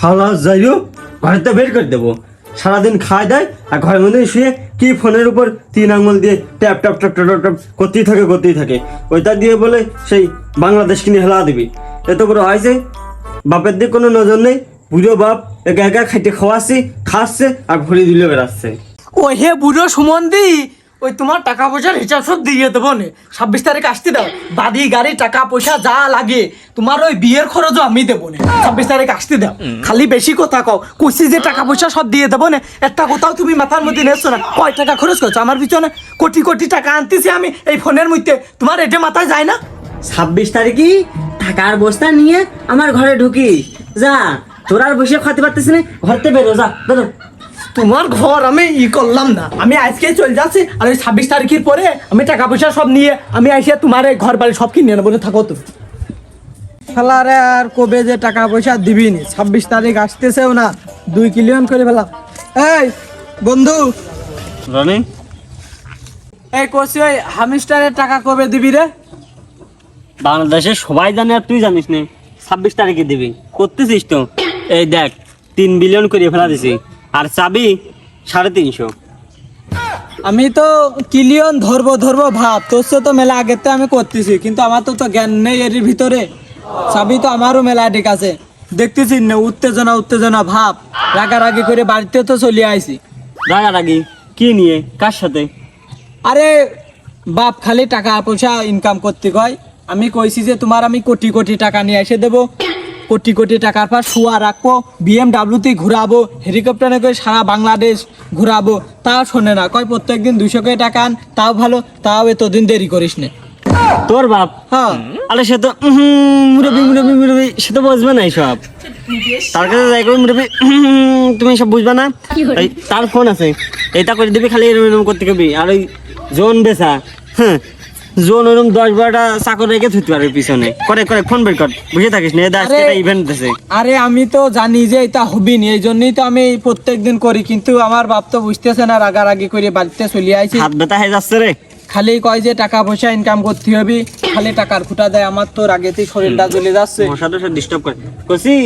শালা যাইও ঘরেতে বের করে দেবো। সারাদিন খায় দেয় আর ঘরের মধ্যে শুয়ে কি ফোনের উপর 3 আঙুল দিয়ে tap tap tap tap tap করতেই থাকে। ওইটা দিয়ে বলে সেই বাংলাদেশ কিনে হেলা দিবি। এত করে হয়েছে, বাপের দিকে কোনো নজর নেই। বুড়ো বাপ একা একা খাইতে খাচ্ছে আর ঘুরে দিলে বেড়াচ্ছে। ওই হে বুড়ো সুমন্দি, ওই তোমার টাকা পয়সার হিসাব সব দিয়ে দেবো নে। 26 তারিখ আসতে দাও, বাড়ি গাড়ি টাকা পয়সা যা লাগে তোমার ওই বিয়ের খরচও আমি দেবো নে। 26 তারিখ আসতে দাও, খালি বেশি কথা কও। কইছি যে টাকা পয়সা সব দিয়ে দেবো নে, একটা কোথাও তুমি মাথার মধ্যে নেছো না। কয় টাকা খরচ করছো আমার পিছনে? কোটি কোটি টাকা আনতেছি আমি এই ফোনের মধ্যে, তোমার এটা মাথায় যায় না? 26 তারিখই টাকার বস্তা নিয়ে আমার ঘরে ঢুকিস। যা, তোর আর বসে খাতে পারতেছি না, ঘরতে বেরো, যা বেরো। তোমার ঘর আমি করলাম না, আমি আজকে চলে যাচ্ছি। আর ওই 26 তারিখের পরে আমি টাকা পয়সা সব নিয়ে আমি এসে তোমার এই ঘর বাড়ি সব কিনে নেবো, থাকো তুমি। ফেলারে আর কবে যে টাকা পয়সা দিবি নি, 26 তারিখ আসতেছেও না, 2 কিলিয়ন করে ফেলাম। এই বন্ধু রনি, এই কষি, ওই হামিস্টারের টাকা কবে দিবি রে? বাংলাদেশে সবাই জানে আর তুই জানিস না। 26 তারিখে দিবি, করতেছিস তো। এই দেখ 3 বিলিয়ন করে ফেলা দিছি, আর চাবি 350। আমি তো কিলিয়ন ধরবো ভাব, তোর সাথে তো মেলা আগের থেকে আমি করতেছি, কিন্তু আমার তো জ্ঞান নেই এর ভিতরে। চাবি তো আমারও মেলা ঠিক আছে, দেখতেছি না উত্তেজনা ভাব, রাগারাগি করে বাড়িতে তো চলে আইছি। রাগারাগি কি নিয়ে, কার সাথে? আরে বাপ খালি টাকা পয়সা ইনকাম করতে কয়, আমি কইছি যে তোমার আমি কোটি কোটি টাকা নিয়ে এসে দেবো, কোটি টাকার পর শুয়া রাখবো, BMW-তে ঘুরাবো, হেলিকপ্টারে করে সারা বাংলাদেশ ঘুরাবো। তাও শোনে না, কয় প্রত্যেকদিন 200 করে টাকা আন, তাও ভালো, তাও এতদিন দেরি করিস না। তোর বাপ? হ্যাঁ, আরে সে তো মুরব্বী, সে তো বুঝবে না এইসব। তার কাছে যাই করবি মুরব্বী, তুমি সব বুঝবে না। এই তার ফোন আছে, এটা করে দিবি, খালি এরম করতে কবি। আর ওই জোন বেচা, হ্যাঁ জোন ওরকম 10-12টা চাকর রেখে ধুতে পারবে পিছনে। করে ফোন বের কর, বুঝে থাকিস না। আজকে একটা ইভেন্ট আছে। আরে আমি তো জানি যে এটা হবি নি, এই জন্যই তো আমি প্রত্যেকদিন করি, কিন্তু আমার বাপ তো বুঝতেছে না, রাগারাগি করে বাড়িতে চলে আইছি। হাত ব্যথা হয়ে যাচ্ছে রে। খালি কয় যে টাকা পয়সা ইনকাম করতে হবে, খালি টাকার খুঁটা দেয়। আমার তো রাগেতেই শরীরটা জ্বলে যাচ্ছে। মশাটা সে ডিস্টার্ব করে। কসি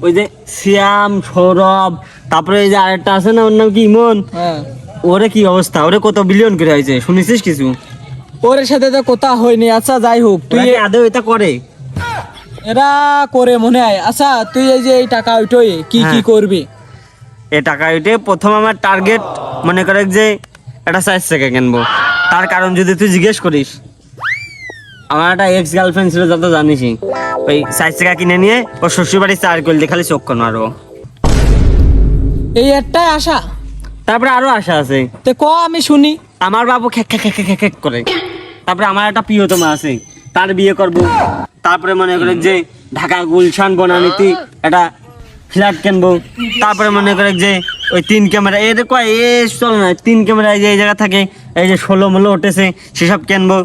ওই যে শ্যাম, সৌরভ, তারপরে এই যে আরেকটা আছে না, ওর নাম কি, ইমন। হ্যাঁ, ওরে কি অবস্থা? ওরে কত বিলিয়ন করে হয়েছে, শুনেছিস কিছু? ওর সাথে তো কথা হয়নি। আচ্ছা যাই হোক, তুই আদৌ এটা করে? এরা করে মনে হয়। আচ্ছা তুই এই যে এই টাকা ওইটাই কি করবি? এ টাকা উঠে প্রথম আমার টার্গেট মনে করে যে একটা 4 চাকা কিনবো। তার কারণ যদি তুই জিজ্ঞেস করিস, আমার একটা এক্স গার্লফ্রেন্ড ছিল, যত জানিসই। ওই 4 চাকা কিনে নিয়ে ওর শ্বশুর বাড়ি 4 করলে খালি চক্ষণ মারবো। এই একটাই আশা? তারপরে আরো আশা আছে। তো ক, আমি শুনি। আমার বাবু খেক করে। তারপরে আমার একটা প্রিয়তমা আছে, তার বিয়ে করব। তারপরে মনে করে যে ঢাকা গুলশান বনানীতে একটা ফ্ল্যাট কিনবো। তারপরে মনে করে যে ওই 3 ক্যামেরা, এর কয় এ চল না, 3 ক্যামেরা যে এই জায়গা থাকে, এই যে 16 মূল্য উঠেছে, সেসব কিনবো।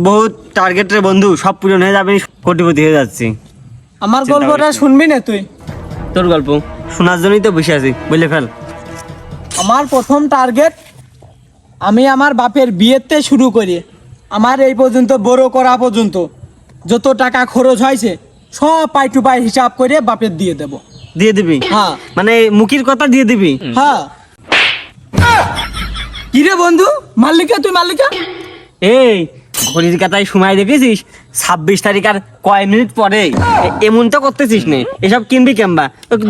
বহুত টার্গেটের বন্ধু, সব পূরণ হয়ে যাবে, কোটিপতি হয়ে যাচ্ছি। আমার গল্পটা শুনবি না তুই? তোর গল্প শোনার জন্যই তো বসে আছি, বলে ফেল। আমার প্রথম টার্গেট, আমি আমার বাপের বিয়েতে শুরু করি, আমার এই পর্যন্ত বড় করা পর্যন্ত যত টাকা খরচ হয়েছে সব পাই টু পাই হিসাব করে বাপের দিয়ে দেব। দিয়ে দিবি? হ্যাঁ। মানে মুখির কথা দিয়ে দিবি? হ্যাঁ। কিরে বন্ধু, মাল্লিকা? তুই মাল্লিকা? এই ঘড়ির কাটায় সময় দেখেছিস? 26 তারিখ আর কয় মিনিট পরে। এমন তো করতেছিস নে, এসব কিনবি কেমবা?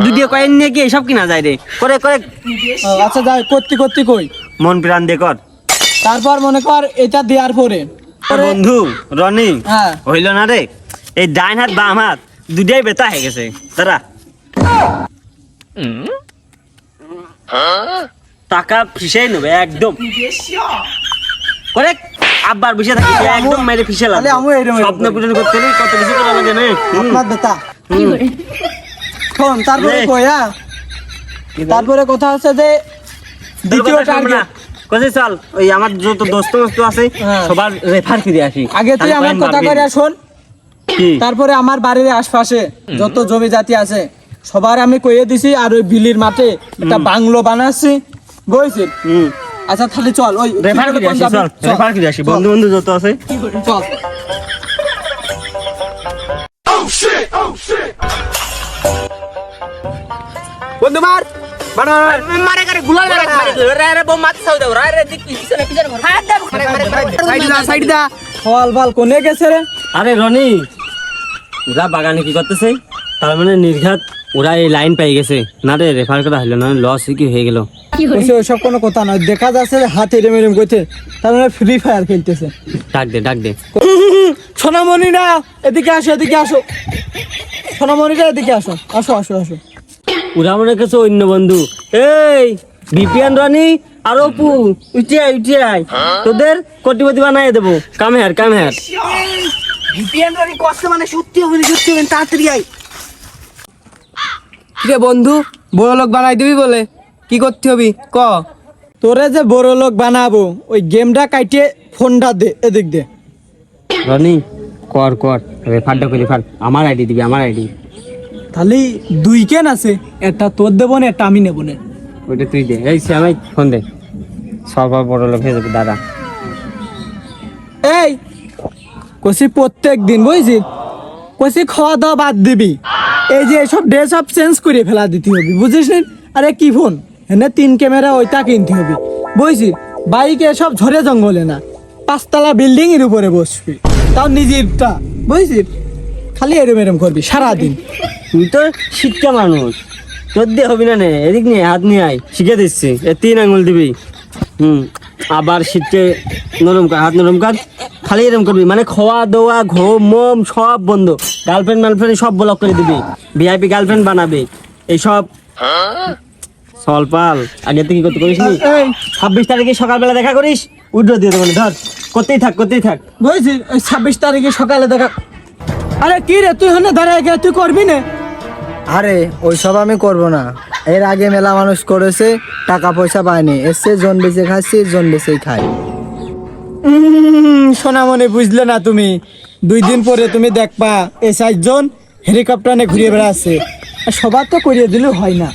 দুটিও কয়েন নিয়ে কি এসব কিনা যায় রে? করে আচ্ছা যাই, করতে কই মন প্রাণ দিয়ে কর। তারপর মনে কর এটা দেওয়ার পরে বন্ধু রনি, হ্যাঁ, হইল না রে। এই ডাইন হাত বাম হাত দুটাই বেতা হয়ে গেছে। দাঁড়া, টাকা ফিসাই নেবে একদম। করে আব্বার বসে থাকি, একদম মেরে ফিসে লাগে। স্বপ্ন পূরণ করতে নেই, কত কিছু করা লাগে না। বেতা শোন, তারপরে কই। হ্যাঁ, তারপরে কথা হচ্ছে যে দ্বিতীয় টার্গেট। কোথায় চল, ওই আমার যত দোস্ত আছে সবার রেফার করে আসি। আগে তুই আমার কথা করে শোন। তারপরে আমার বাড়ির আশপাশে যত জমি জাতি আছে সবার আমি কইয়ে দিছি, আর ওই বিলির মাঠে একটা বাংলো বানাচ্ছি, বুঝছিস? আচ্ছা তাহলে চল, ওই রেফার করে আসি। চল রেফার করে আসি, বন্ধু যত আছে চল। বন্ধু মার মারে করে গুলাল মারে রে রে বোম মারতে চাও দাও রে দিক পিছনে পিছনে ঘর হাত দে সাইড দা ফল ভাল কোনে গেছে রে? আরে রনি, ওরা বাগানে কি করতেছে? তার মানে নির্ঘাত ওরা এই লাইন পাই গেছে। না রে, রেফার করা হলো না, লস কি হয়ে গেল। ওইসব ওইসব কোনো কথা নয়, দেখা যাচ্ছে যে হাত এরম এরম করতে, তার মানে ফ্রি ফায়ার খেলতেছে। ডাক দে, ডাক দে। সোনামণি না, এদিকে আসো, এদিকে আসো। সোনামণিটা এদিকে আসো, আসো আসো আসো। ওরা মনে করছে অন্য বন্ধু। এই বিপিএন রনি আর অপু, উঠে আয়, উঠে আয়, তোদের কোটিপতি বানাই দেবো। Come here, come here. VPN রে কষ্ট মানে সত্যি হবে তাড়াতাড়ি আই রে বন্ধু, বড় লোক বানাই দিবি বলে কি করতে হবে ক? তোরে যে বড় লোক বানাবো, ওই গেমটা কাটিয়ে ফোনটা দে, এদিক দে। রনি কর কর, রেফারটা করে রেফার। আমার আইডি দিবি, আমার আইডি। তাহলে দুই কেন আছে, একটা তোর দেবো না, একটা আমি নেবো না। ওইটা তুই দে। এই শ্যামাই ফোন দে, সব বড় লোক হয়ে যাবে দাদা। এই কষি প্রত্যেক দিন বুঝছি, কষি খাওয়া দাওয়া বাদ দিবি, এই যে সব ড্রেস সব চেঞ্জ করে ফেলা দিতে হবে, বুঝিস নি? আরে কি ফোন এনে 3 ক্যামেরা, ওইটা কিনতে হবে বুঝছি। বাইকে সব ঝরে জঙ্গলে না, 5 তলা বিল্ডিং এর উপরে বসবি, তাও নিজেরটা বুঝছি। খালি এরম এরম করবি সারাদিন। তুই তো শিক্ষা মানুষ, তোর দিয়ে হবি না নে। এদিক নিয়ে হাত নিয়ে আয়, শিখে দিচ্ছি। 3 আঙুল দিবি, আবার শীতকে নরম কর, হাত নরম কর। খালি এরম করবি, মানে খাওয়া দাওয়া ঘুম মম সব বন্ধ। গার্লফ্রেন্ড মার্লফ্রেন্ড সব ব্লক করে দিবি, ভিআইপি গার্লফ্রেন্ড বানাবে। এইসব সলপাল আগে থেকে করতে করিস নি। 26 তারিখে সকালবেলা দেখা করিস, উইড্রো দিয়ে দেবো। ধর, করতেই থাক, করতেই থাক। বুঝছি, ওই 26 তারিখে সকালে দেখা। আরে কি রে, তুই হনে দাঁড়ায় গিয়ে তুই করবি না? আরে ওইসব আমি করব না, এর আগে মেলা মানুষ করেছে, টাকা পয়সা পায়নি, এসে জন বেঁচে খাচ্ছি, জন বেঁচেই খাই। সোনামণি বুঝলে না তুমি, 2 দিন পরে তুমি দেখবা এই 4 জন হেলিকপ্টার নিয়ে ঘুরে বেড়াচ্ছে। আর সবার তো করিয়ে দিলেও হয় না,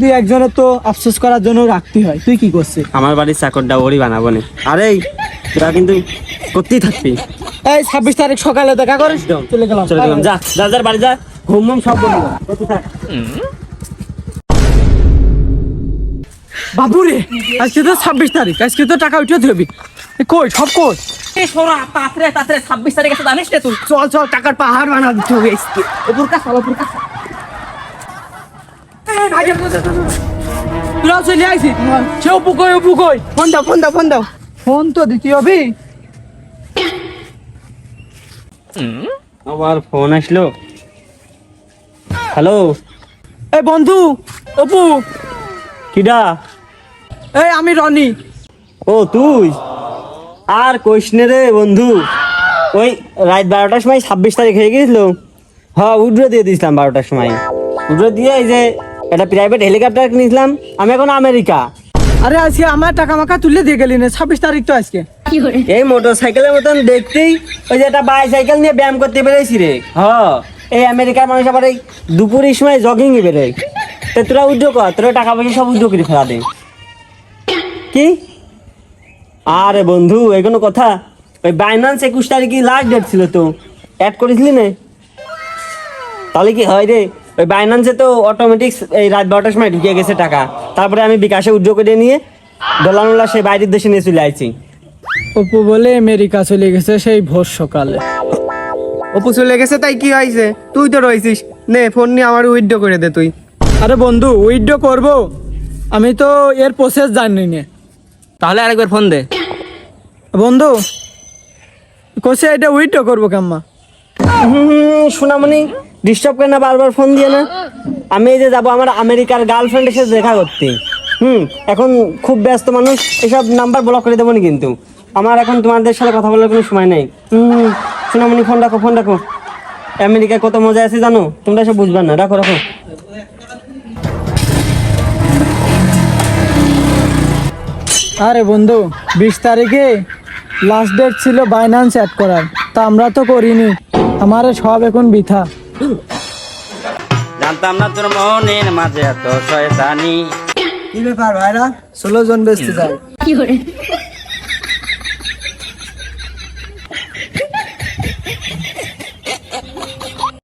2-1 জনের তো আফসোস করার জন্য রাখতে হয়। তুই কি করছিস? আমার বাড়ির চাকরটা ওরই বানাবো না। আরে তোরা কিন্তু করতেই থাকবি। এই 26 তারিখ সকালে দেখা করিস। চলে গেলাম, চলে গেলাম, যা যা, যার বাড়ি যা, ঘুম মম সব বন্ধ কর, করতে থাক। বাবু রে, আজকে তো 26 তারিখ, আজকে তো টাকা উঠে দিবি। কই সব কই? এই সোনা তাড়াতাড়ি তাড়াতাড়ি 26 তারিখ আছে জানিস না তুই? চল চল, টাকার পাহাড় বানা দিতে হবে আজকে। উপর কাছে উপর কাছে তোরা চলে আইসি, সে অপু কই, অপু কই? ফোন দাও, ফোন দাও, ফোন দাও। ফোন তো দিতে হবে। আবার ফোন আসলো। হ্যালো, এই বন্ধু অপু, কিডা? এই আমি রনি। ও তুই? আর কইস নে রে বন্ধু, ওই রাত 12টার সময় 26 তারিখ হয়ে গেছিল। হ্যাঁ, উইড্রো দিয়ে দিয়েছিলাম 12টার সময়। উইড্রো দিয়ে এই যে একটা প্রাইভেট হেলিকপ্টার কিনেছিলাম। আমি এখন আমেরিকা। আরে আজকে আমার টাকা মাকা তুলে দিয়ে গেলি না, 26 তারিখ তো আজকে। এই মোটর সাইকেলের মতন দেখতেই ওই যে একটা বাইসাইকেল নিয়ে ব্যায়াম করতে বেরোইছি রে। এই আমেরিকার মানুষ আবার এই দুপুরের সময় জগিং এ বেরোয়। তো তোরা উইড্রো কর, তোরা টাকা পয়সা সব উইড্রো করে ফেলা দে। কি? আরে বন্ধু, এই কোনো কথা? ওই বাইন্যান্স 21 তারিখে লাস্ট ডেট ছিল, তো অ্যাড করেছিলি না? তাহলে কি হয় রে, ওই বাইন্যান্সে তো অটোমেটিক এই রাত 12টার সময় ঢুকে গেছে টাকা। তারপরে আমি বিকাশে উইড্রো করে নিয়ে ডলার সে বাইরের দেশে নিয়ে চলে আসছি। অপু বলে আমেরিকা চলে গেছে সেই ভোর সকালে। অপু চলে গেছে তাই কি হয়েছে? তুই তো রয়েছিস, নে ফোন নিয়ে আমার উইথড্র করে দে তুই। আরে বন্ধু, উইথড্র করব, আমি তো এর প্রসেস জানি না। তাহলে আরেকবার ফোন দে। বন্ধু কোসে এটা উইথড্র করবো কেমন? সোনামণি ডিস্টার্ব করে না, বারবার ফোন দিয়ে না। আমি এই যে যাবো আমার আমেরিকার গার্লফ্রেন্ডের সাথে দেখা করতে। এখন খুব ব্যস্ত মানুষ, এসব নাম্বার ব্লক করে দেবো না কিন্তু। আমার এখন তোমাদের সাথে কথা বলার কোনো সময় নেই। সোনামণি ফোন রাখো, ফোন রাখো। আমেরিকায় কত মজা আছে জানো, তোমরা সব বুঝবে না। রাখো রাখো। আরে বন্ধু, 20 তারিখে লাস্ট ডেট ছিল বাইন্যান্স অ্যাড করার, তা আমরা তো করিনি। আমার সব এখন বৃথা। জানতাম না তোর মনের মাঝে এত শয়তানি। কি ব্যাপার ভাইরা, 16 জন বেচতে যায়।